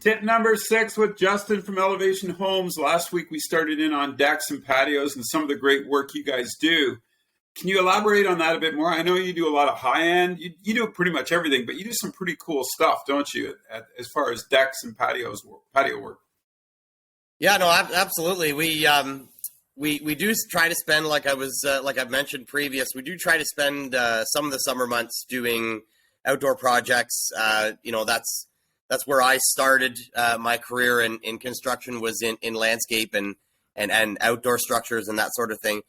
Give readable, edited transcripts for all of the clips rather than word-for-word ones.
Tip number 6 with Justin from Elevation Homes. Last week we started in on decks and patios and some of the great work you guys do. Can you elaborate on that a bit more? I know you do a lot of high-end. You do pretty much everything, but you do some pretty cool stuff, don't you, as far as decks and patio work? Yeah, no, absolutely. We do try to spend, like I've mentioned previous, we do try to spend some of the summer months doing outdoor projects. That's where I started my career in construction, was in landscape and outdoor structures and that sort of thing.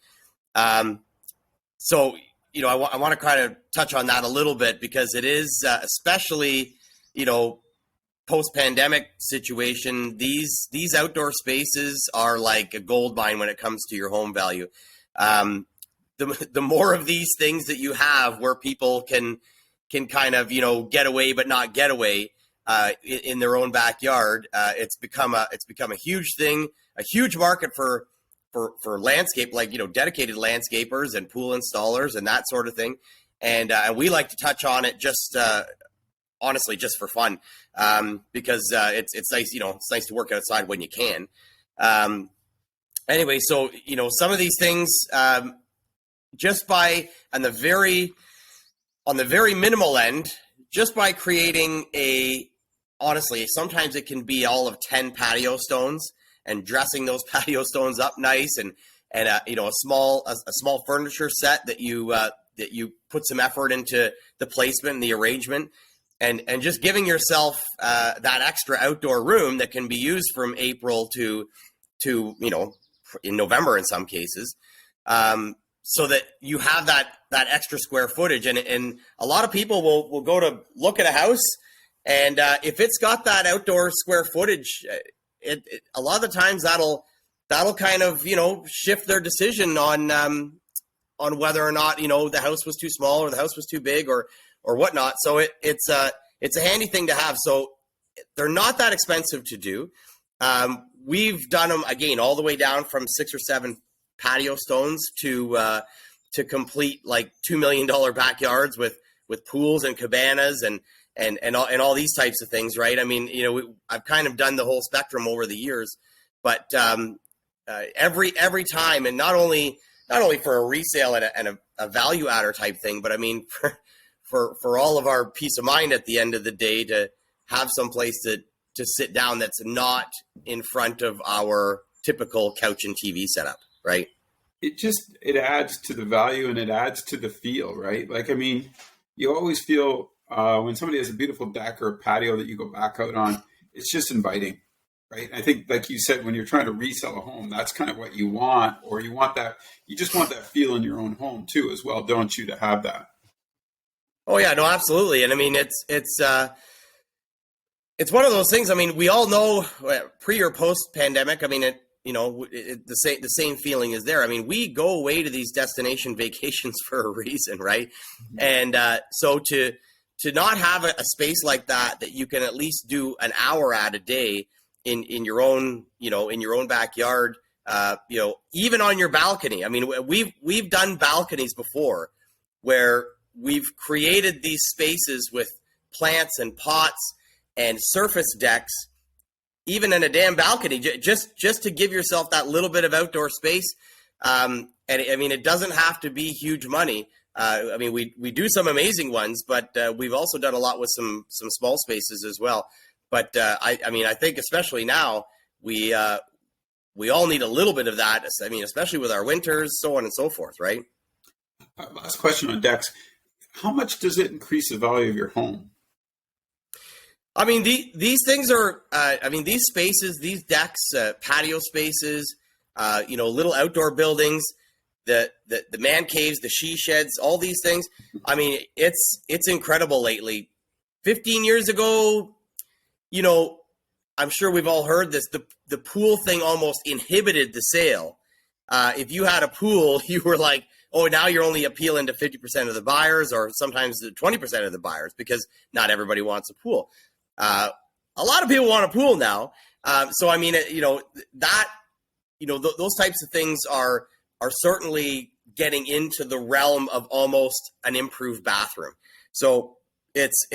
So, I want to kind of touch on that a little bit, because it is, especially, post-pandemic situation, these outdoor spaces are like a gold mine when it comes to your home value. The more of these things that you have where people can kind of, get away but not get away in their own backyard, it's become a huge thing, a huge market for landscape, like, dedicated landscapers and pool installers and that sort of thing. And we like to touch on it just honestly, just for fun, because it's nice, it's nice to work outside when you can. Anyway, so, some of these things, just by on the very minimal end, just by creating honestly, sometimes it can be all of 10 patio stones, and dressing those patio stones up nice, and a small furniture set that you put some effort into the placement and the arrangement, and just giving yourself that extra outdoor room that can be used from April to in November in some cases, so that you have that extra square footage. And a lot of people will go to look at a house, and if it's got that outdoor square footage, a lot of the times that'll kind of shift their decision on whether or not the house was too small or the house was too big or whatnot. So it's a handy thing to have. So they're not that expensive to do. We've done them again all the way down from 6 or 7 patio stones to complete like $2 million backyards with pools and cabanas and all these types of things, right? I mean, I've kind of done the whole spectrum over the years, but every time, and not only for a resale and a value adder type thing, but I mean for all of our peace of mind at the end of the day, to have some place to sit down that's not in front of our typical couch and TV setup, right? It adds to the value, and it adds to the feel, right? Like, I mean, you always feel when somebody has a beautiful deck or a patio that you go back out on, it's just inviting, right? I think, like you said, when you're trying to resell a home, that's kind of what you want, or you just want that feel in your own home too, as well, don't you, to have that? Oh yeah, no, absolutely. And I mean, it's one of those things. I mean, we all know pre or post pandemic, I mean, the same feeling is there. I mean, we go away to these destination vacations for a reason, right? And so to not have a space like that you can at least do an hour at a day in your own, in your own backyard, even on your balcony. I mean, we've done balconies before where we've created these spaces with plants and pots and surface decks, even in a damn balcony, just to give yourself that little bit of outdoor space. And I mean, it doesn't have to be huge money. I mean, we do some amazing ones, but we've also done a lot with some small spaces as well. But I mean, I think especially now we all need a little bit of that. I mean, especially with our winters, so on and so forth, right? Last question on decks. How much does it increase the value of your home? I mean, these things are, these spaces, these decks, patio spaces, little outdoor buildings, the man caves, the she sheds, all these things. I mean, it's incredible lately. 15 years ago, I'm sure we've all heard this. The pool thing almost inhibited the sale. If you had a pool, you were like, oh, now you're only appealing to 50% of the buyers, or sometimes 20% of the buyers, because not everybody wants a pool. A lot of people want a pool now. So, I mean, those types of things are certainly getting into the realm of almost an improved bathroom. So it's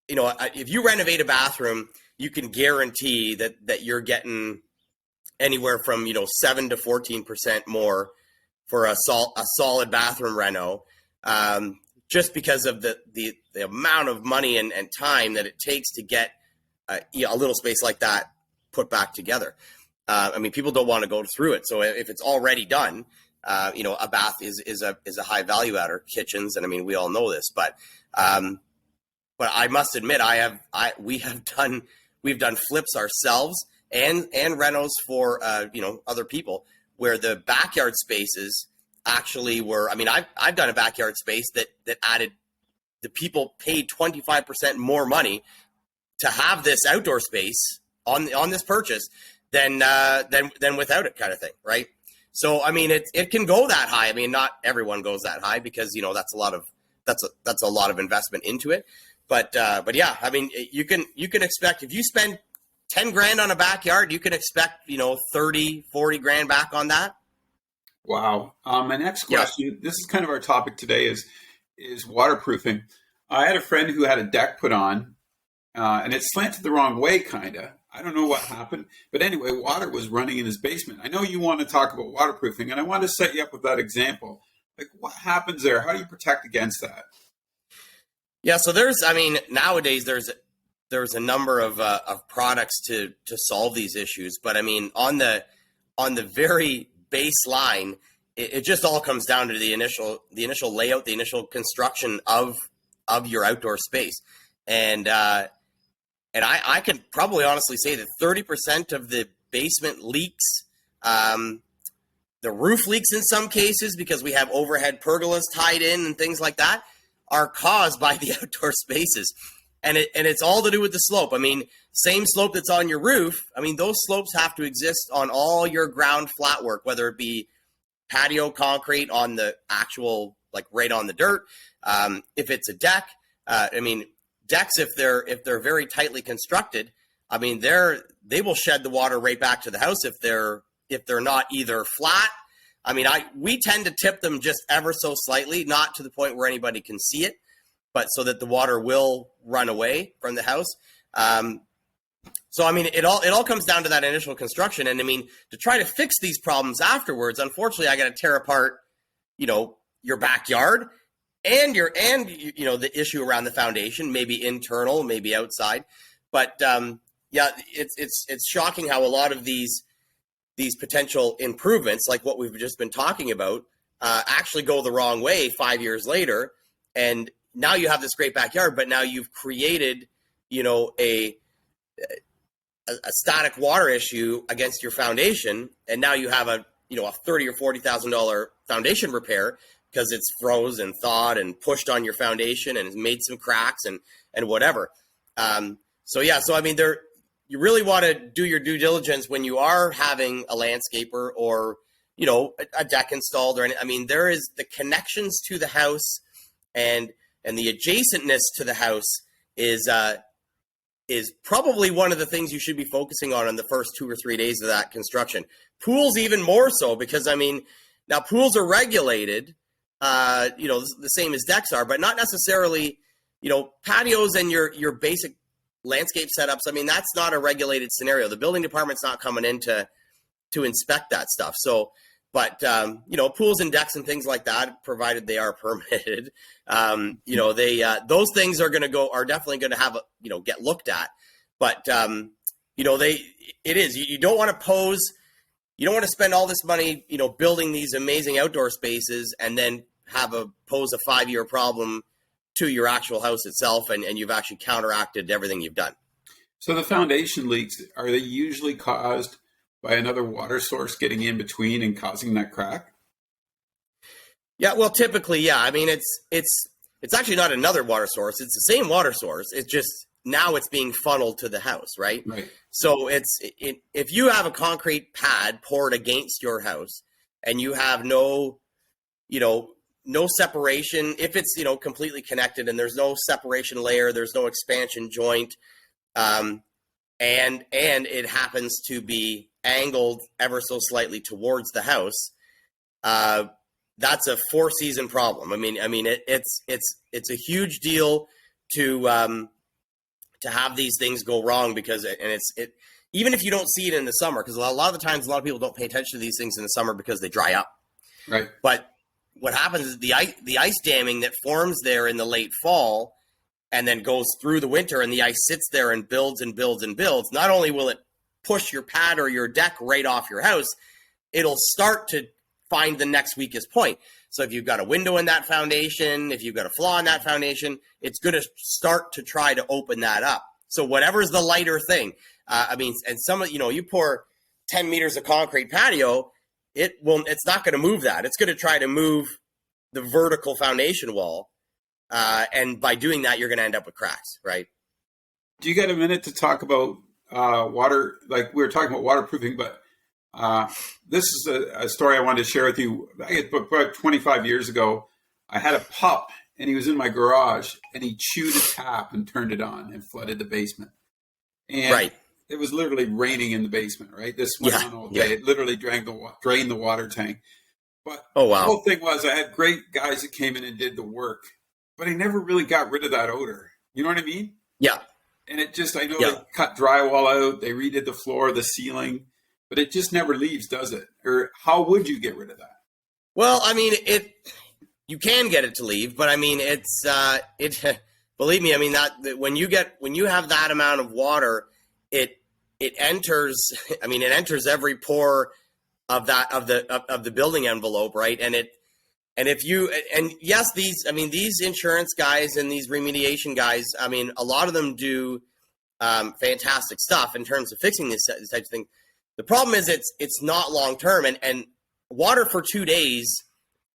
if you renovate a bathroom, you can guarantee that you're getting anywhere from 7 to 14% more for a solid bathroom reno, just because of the amount of money and time that it takes to get a little space like that put back together. I mean, people don't want to go through it. So if it's already done, a bath is a high value add, or kitchens, and I mean, we all know this, but I must admit, we've done flips ourselves and renos for other people, where the backyard spaces actually were. I mean, I've done a backyard space that added, the people paid 25% more money to have this outdoor space on this purchase than without it, kind of thing, right? So I mean, it can go that high. I mean, not everyone goes that high, because that's a lot of investment into it. But yeah, I mean, you can expect, if you spend 10 grand on a backyard, you can expect 30, 40 grand back on that. Wow. My next question, This is kind of our topic today, is waterproofing. I had a friend who had a deck put on, and it slanted the wrong way, kind of. I don't know what happened, but anyway, water was running in his basement. I know you want to talk about waterproofing, and I want to set you up with that example. Like, what happens there? How do you protect against that? Yeah, so nowadays there's a number of products to solve these issues, but I mean, on the very baseline, it just all comes down to the initial layout, the initial construction of your outdoor space, and I can probably honestly say that 30% of the basement leaks, the roof leaks in some cases, because we have overhead pergolas tied in and things like that, are caused by the outdoor spaces. And it's all to do with the slope. I mean, same slope that's on your roof. I mean, those slopes have to exist on all your ground flat work, whether it be patio concrete on the actual, like right on the dirt. If it's a deck, decks, if they're very tightly constructed, I mean, they will shed the water right back to the house if they're not either flat. I mean, we tend to tip them just ever so slightly, not to the point where anybody can see it, but so that the water will run away from the house. So I mean, it all comes down to that initial construction, and I mean, to try to fix these problems afterwards, unfortunately, I got to tear apart, your backyard. And the issue around the foundation, maybe internal, maybe outside, but it's shocking how a lot of these potential improvements, like what we've just been talking about, actually go the wrong way 5 years later, and now you have this great backyard, but now you've created a static water issue against your foundation, and now you have a $30,000 or $40,000 foundation repair, because it's froze and thawed and pushed on your foundation and has made some cracks and whatever. So I mean, you really want to do your due diligence when you are having a landscaper or a deck installed, or I mean, there is the connections to the house and the adjacentness to the house is probably one of the things you should be focusing on in the first 2 or 3 days of that construction. Pools even more so, because I mean, now pools are regulated. The same as decks are, but not necessarily, patios and your basic landscape setups. I mean, that's not a regulated scenario. The building department's not coming in to inspect that stuff. So, but, pools and decks and things like that, provided they are permitted, those things are definitely going to have, get looked at. But, you don't want to spend all this money, building these amazing outdoor spaces and then pose a 5-year problem to your actual house itself, and you've actually counteracted everything you've done. So the foundation leaks, are they usually caused by another water source getting in between and causing that crack? Yeah, well, typically, yeah. I mean, it's actually not another water source. It's the same water source. It's just now it's being funneled to the house, right? Right. So if you have a concrete pad poured against your house and you have no separation, if it's, completely connected and there's no separation layer, there's no expansion joint, and it happens to be angled ever so slightly towards the house, that's a 4-season problem. I mean, it's a huge deal to to have these things go wrong because even if you don't see it in the summer, because a lot of the times a lot of people don't pay attention to these things in the summer because they dry up. Right. But what happens is the ice damming that forms there in the late fall and then goes through the winter, and the ice sits there and builds and builds and builds. Not only will it push your pad or your deck right off your house, it'll start to find the next weakest point. So if you've got a window in that foundation, if you've got a flaw in that foundation, it's going to start to try to open that up. So whatever's the lighter thing, and you pour 10 meters of concrete patio, it's not going to move that. It's going to try to move the vertical foundation wall. And by doing that, you're going to end up with cracks, right? Do you get a minute to talk about water? Like we were talking about waterproofing, but this is a story I wanted to share with you. About 25 years ago, I had a pup, and he was in my garage, and he chewed a tap and turned it on and flooded the basement. And right. It was literally raining in the basement, right? This went on all day. Yeah. It literally drained the water tank. But oh, wow. The whole thing was I had great guys that came in and did the work, but I never really got rid of that odor. You know what I mean? Yeah. And it just, I know they cut drywall out, they redid the floor, the ceiling, but it just never leaves, does it? Or how would you get rid of that? Well, I mean, you can get it to leave, but I mean, believe me, I mean that when you have that amount of water, it enters every pore of the building envelope, right? And yes, these insurance guys and these remediation guys, I mean, a lot of them do fantastic stuff in terms of fixing this type of thing. The problem is it's not long term, and water for 2 days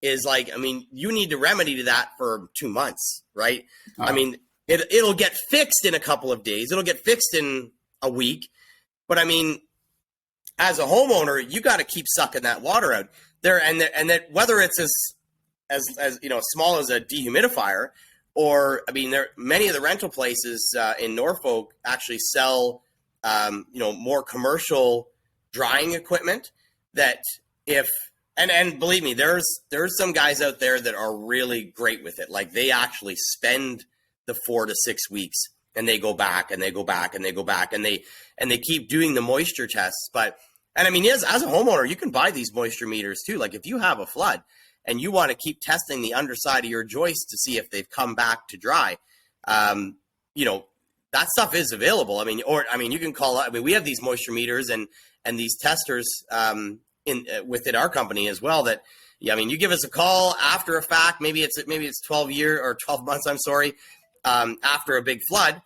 is like, I mean, you need to remedy to that for 2 months, right? I mean, it'll get fixed in a couple of days. It'll get fixed in a week. But I mean, as a homeowner, you got to keep sucking that water out there, and that whether it's as small as a dehumidifier, or I mean, many of the rental places in Norfolk actually sell more commercial drying equipment that and believe me, there's some guys out there that are really great with it. Like they actually spend the 4 to 6 weeks, and they go back and they go back and they go back and they keep doing the moisture tests. And I mean, as a homeowner, you can buy these moisture meters too. Like if you have a flood and you want to keep testing the underside of your joist to see if they've come back to dry, that stuff is available. I mean, you can call. I mean, we have these moisture meters and these testers within our company as well. That you give us a call after a fact. Maybe it's 12 months. I'm sorry, after a big flood,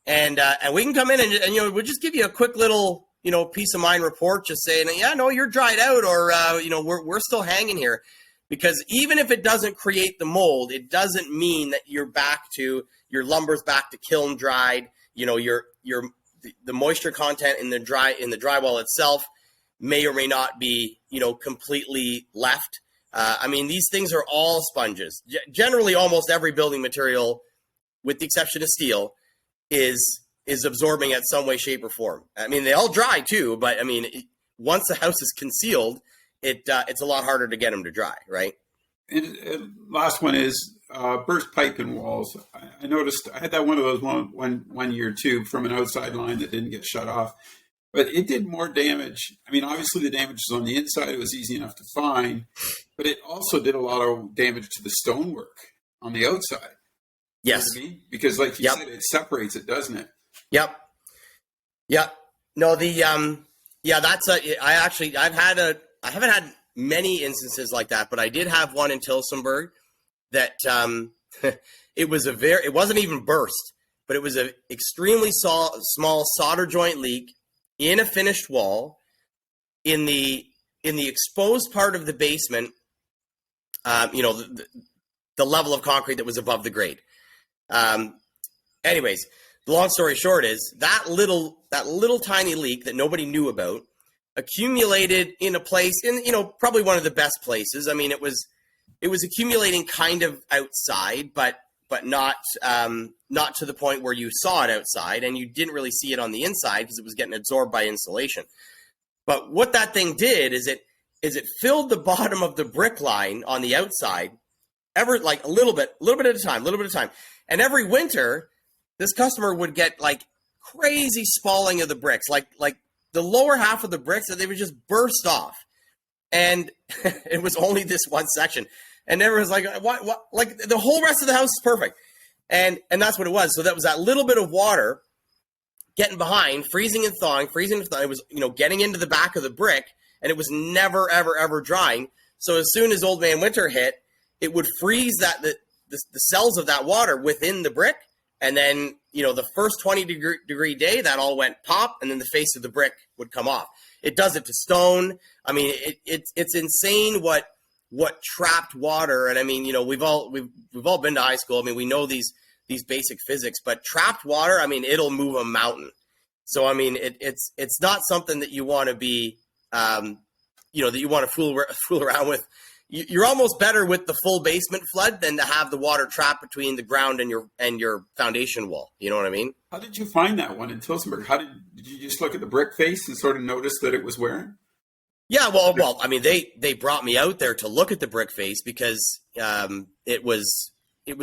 and we can come in and we'll just give you a quick little peace of mind report, just saying, you're dried out, or we're still hanging here. Because even if it doesn't create the mold, it doesn't mean that your lumber's back to kiln dried. The moisture content in the drywall itself may or may not be completely left. These things are all sponges. Generally, almost every building material, with the exception of steel, is absorbing at some way, shape, or form. I mean, they all dry too, but once the house is concealed, it's a lot harder to get them to dry, right? And last one is burst pipe in walls. I noticed I had that one of those one year too, from an outside line that didn't get shut off, but it did more damage. I mean, obviously the damage was on the inside; it was easy enough to find, but it also did a lot of damage to the stonework on the outside. Yes, you know what I mean? Because like you said, it separates it, doesn't it? Yep. No, I haven't had many instances like that, but I did have one in Tilsonburg that it wasn't even burst, but it was an extremely small solder joint leak in a finished wall in the exposed part of the basement. The level of concrete that was above the grade. Anyways, the long story short is that little tiny leak that nobody knew about accumulated in a place in probably one of the best places. I mean, it was accumulating kind of outside, but not to the point where you saw it outside, and you didn't really see it on the inside because it was getting absorbed by insulation. But what that thing did is it filled the bottom of the brick line on the outside, a little bit at a time. And every winter, this customer would get like crazy spalling of the bricks, like the lower half of the bricks, that they would just burst off. And it was only this one section. And everyone's like, what? Like the whole rest of the house is perfect. And that's what it was. So that was that little bit of water getting behind, freezing and thawing. It was, getting into the back of the brick, and it was never, ever, ever drying. So as soon as Old Man Winter hit, it would freeze the cells of that water within the brick. And then, the first 20-degree day, that all went pop, and then the face of the brick would come off. It does it to stone. I mean, it's insane what trapped water. And I mean, we've all been to high school. I mean, we know these basic physics, but trapped water, I mean, it'll move a mountain. So I mean, it's not something that you want to be, that you want to fool around with. You're almost better with the full basement flood than to have the water trapped between the ground and your foundation wall. You know what I mean? How did you find that one in Tillsonburg? Did you just look at the brick face and sort of notice that it was wearing? Yeah, well, I mean, they brought me out there to look at the brick face because it was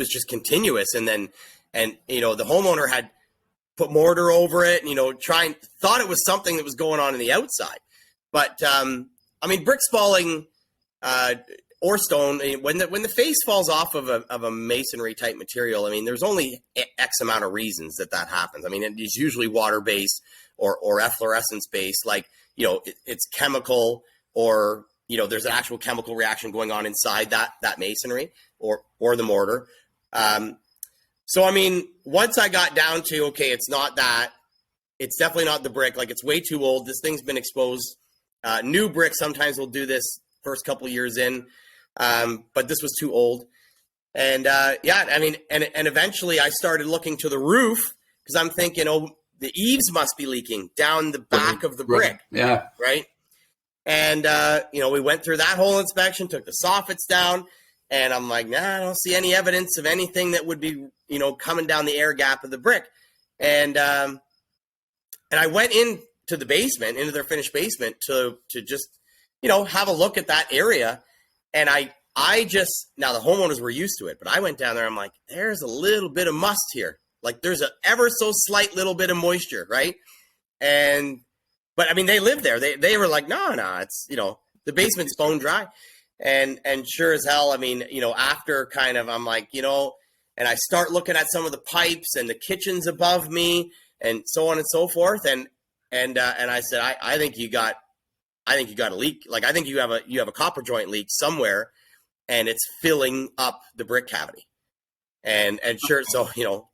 just continuous, and the homeowner had put mortar over it, and thought it was something that was going on in the outside, but I mean, brick spalling or stone, when the face falls off of a masonry type material, I mean, there's only X amount of reasons that happens. I mean, it's usually water based or efflorescence based, like, it's chemical, or, there's an actual chemical reaction going on inside that masonry or the mortar. So, I mean, once I got down to, okay, it's not that, it's definitely not the brick. Like, it's way too old. This thing's been exposed. New brick sometimes will do this first couple years in, but this was too old. And I mean, and eventually I started looking to the roof because I'm thinking, the eaves must be leaking down the back of the brick. Yeah. Right. And, we went through that whole inspection, took the soffits down, and I'm like, nah, I don't see any evidence of anything that would be, coming down the air gap of the brick. And I went into the basement, into their finished basement to just, have a look at that area. And now the homeowners were used to it, but I went down there. I'm like, there's a little bit of must here. Like, there's an ever so slight little bit of moisture, right? But I mean, they lived there. They were like, no, it's, the basement's bone dry. And sure as hell, I mean, after kind of, I'm like, and I start looking at some of the pipes and the kitchens above me and so on and so forth. And I said, I think you got a leak. Like, I think you have a copper joint leak somewhere, and it's filling up the brick cavity. And sure, so,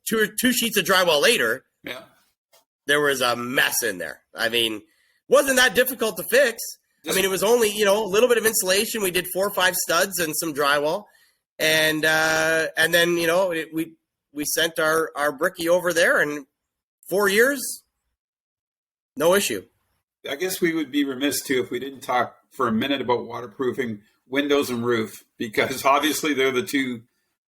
two sheets of drywall later, yeah, there was a mess in there. I mean, wasn't that difficult to fix. I mean, it was only, a little bit of insulation. We did 4 or 5 studs and some drywall. And then, we sent our brickie over there, and 4 years, no issue. I guess we would be remiss too if we didn't talk for a minute about waterproofing windows and roof, because obviously they're the two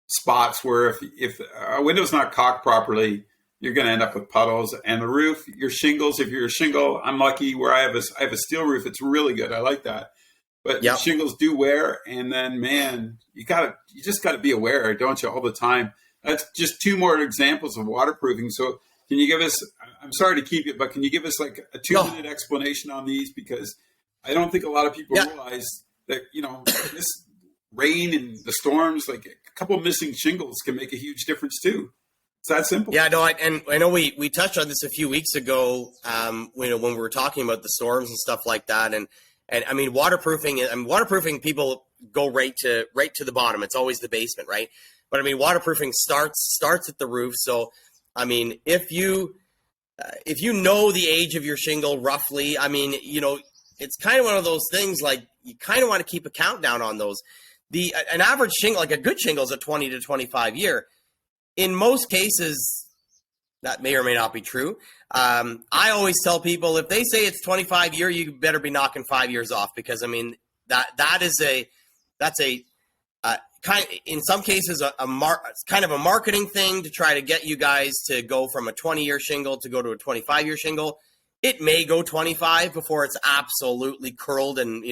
spots where if a window's not caulked properly, you're going to end up with puddles. And the roof, your shingles, if you're a shingle, I'm lucky where I have a steel roof. It's really good. I like that. But yep. Shingles do wear, and then, man, you just got to be aware, don't you, all the time. That's just 2 more examples of waterproofing. So can you give us, I'm sorry to keep it, but can you give us like a 2-minute explanation on these? Because I don't think a lot of people realize that, this rain and the storms, like a couple of missing shingles can make a huge difference too. It's that simple. Yeah, no, and I know we touched on this a few weeks ago, when we were talking about the storms and stuff like that. And I mean, waterproofing, people go right to the bottom. It's always the basement, right? But I mean, waterproofing starts at the roof. So, I mean, if you know the age of your shingle roughly, I mean, it's kind of one of those things, like, you kind of want to keep a countdown on those. An average shingle, like a good shingle, is a 20 to 25 year. In most cases, that may or may not be true. I always tell people, if they say it's 25 year, you better be knocking 5 years off, because I mean, that's in some cases it's kind of a marketing thing to try to get you guys to go from a 20-year shingle to go to a 25-year shingle. It may go 25 before it's absolutely curled and,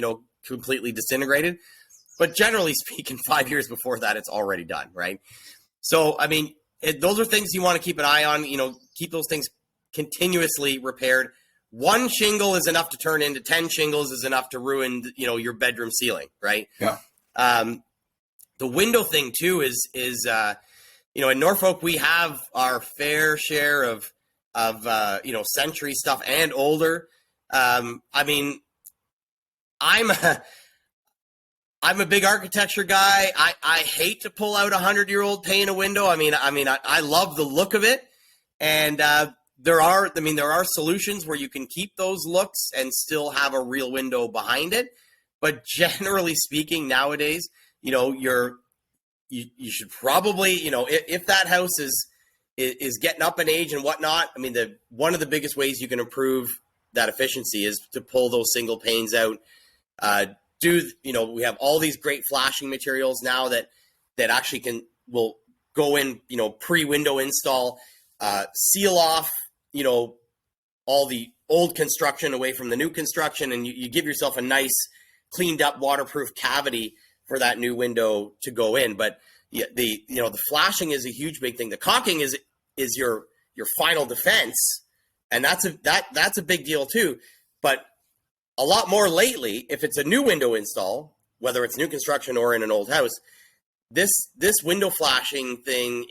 completely disintegrated. But generally speaking, 5 years before that, it's already done, right? So, I mean, those are things you want to keep an eye on. Keep those things continuously repaired. One shingle is enough to turn into 10 shingles is enough to ruin, your bedroom ceiling, right? Yeah. The window thing too is in Norfolk we have our fair share of century stuff and older. I'm a big architecture guy. I hate to pull out 100-year-old pane a window. I love the look of it, and there are solutions where you can keep those looks and still have a real window behind it. But generally speaking, nowadays, you should probably, if that house is getting up in age and whatnot. One of the biggest ways you can improve that efficiency is to pull those single panes out. We have all these great flashing materials now that actually will go in, pre-window install, seal off, all the old construction away from the new construction, and you give yourself a nice cleaned up waterproof cavity for that new window to go in. But the flashing is a huge big thing. The caulking is your final defense, and that's a big deal too. But a lot more lately, if it's a new window install, whether it's new construction or in an old house, this window flashing thing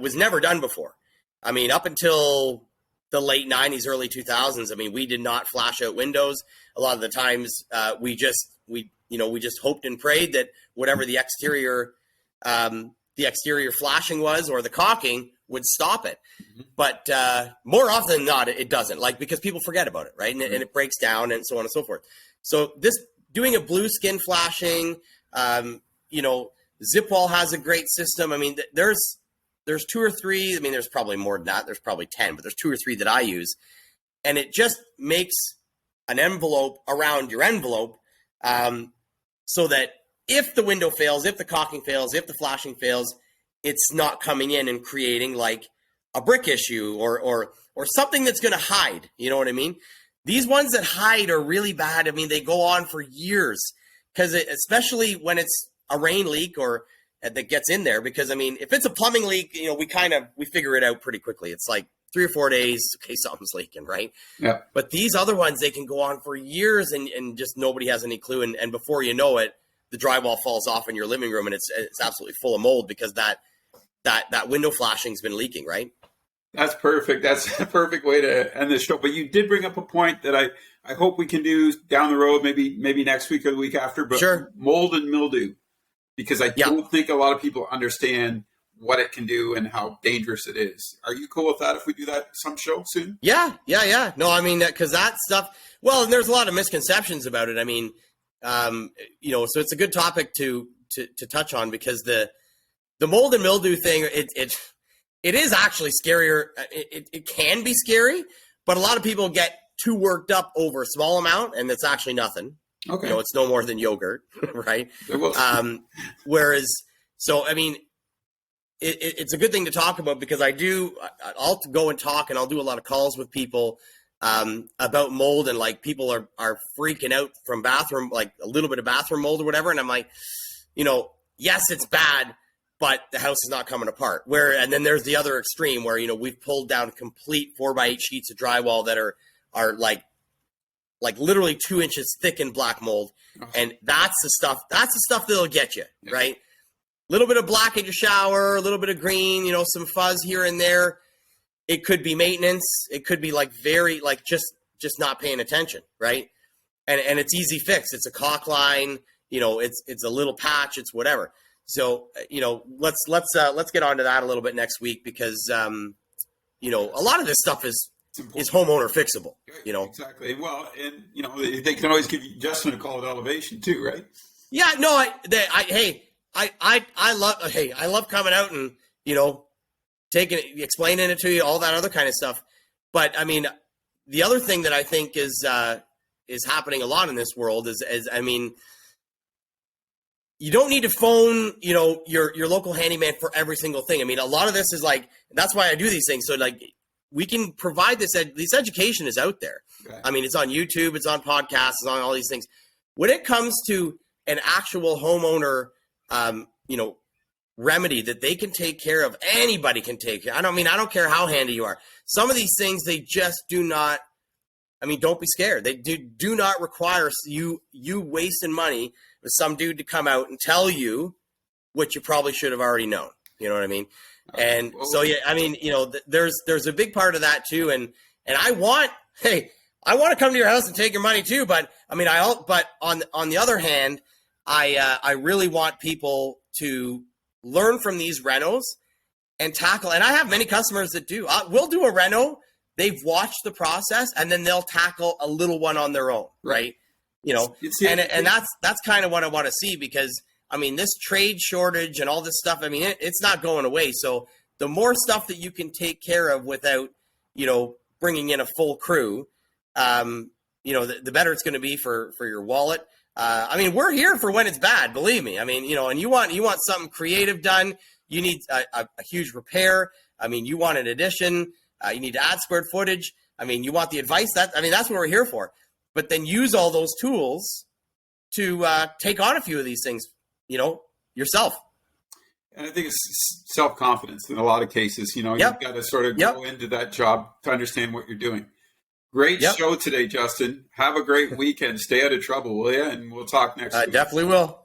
was never done before. Up until the late 90s, early 2000s, we did not flash out windows. A lot of the times, we just hoped and prayed that whatever the exterior flashing was or the caulking would stop it. Mm-hmm. But more often than not, it doesn't, because people forget about it, right? And it breaks down and so on and so forth. So doing a blue skin flashing, Zipwall has a great system. There's two or three. There's probably more than that. There's probably 10, but there's two or three that I use. And it just makes an envelope around your envelope so that if the window fails, if the caulking fails, if the flashing fails, it's not coming in and creating like a brick issue or something that's going to hide. You know what I mean? These ones that hide are really bad. They go on for years because especially when it's a rain leak or that gets in there, because if it's a plumbing leak, we figure it out pretty quickly. It's like 3 or 4 days. Okay, something's leaking, right? Yeah. But these other ones, they can go on for years and just nobody has any clue. And before you know it, the drywall falls off in your living room and it's absolutely full of mold because that window flashing's been leaking, right? That's perfect. That's a perfect way to end this show. But you did bring up a point that I hope we can do down the road, maybe next week or the week after. But sure. Mold and mildew, because I don't think a lot of people understand what it can do and how dangerous it is. Are you cool with that if we do that some show soon? Yeah. No, because that stuff. Well, and there's a lot of misconceptions about it. So it's a good topic to touch on because the mold and mildew thing, it is actually scarier. It can be scary, but a lot of people get too worked up over a small amount, and it's actually nothing. Okay. It's no more than yogurt, right? It's a good thing to talk about because I'll go and talk and I'll do a lot of calls with people about mold, and people are freaking out from bathroom, a little bit of bathroom mold or whatever. And I'm like, yes, it's bad, but the house is not coming apart. And then there's the other extreme where, we've pulled down complete 4x8 sheets of drywall that are literally 2 inches thick in black mold. And that's the stuff that'll get you, right? A little bit of black in your shower, a little bit of green, some fuzz here and there. It could be maintenance. It could be very just not paying attention, right? And it's easy fix. It's a caulk line, it's a little patch, it's whatever. So, let's get onto that a little bit next week because, a lot of this stuff is homeowner fixable, Exactly. Well, and, they can always give Justin a call at elevation too, right? Yeah, no, I love coming out and, explaining it to you, all that other kind of stuff. But the other thing that I think is happening a lot in this world is you don't need to phone, your local handyman for every single thing. A lot of this is that's why I do these things. So we can provide this education is out there. Okay. It's on YouTube, it's on podcasts, it's on all these things. When it comes to an actual homeowner, remedy that they can take care of. Anybody can take care. I don't care how handy you are. Some of these things, they just do not, don't be scared. They do not require you wasting money with some dude to come out and tell you what you probably should have already known. You know what I mean? And so, there's a big part of that too. And I want to come to your house and take your money too. But but on the other hand, I really want people to learn from these renos and tackle. And I have many customers that do. We'll do a reno. They've watched the process, and then they'll tackle a little one on their own, right? And that's kind of what I want to see, because this trade shortage and all this stuff, it's not going away. So the more stuff that you can take care of without, bringing in a full crew, the better it's going to be for your wallet. We're here for when it's bad, believe me. And you want something creative done. You need a huge repair. You want an addition. You need to add square footage. You want the advice. That's what we're here for. But then use all those tools to take on a few of these things, yourself. And I think it's self-confidence in a lot of cases. You've got to sort of go into that job to understand what you're doing. Great show today, Justin. Have a great weekend. Stay out of trouble, will you? And we'll talk next week. Definitely will.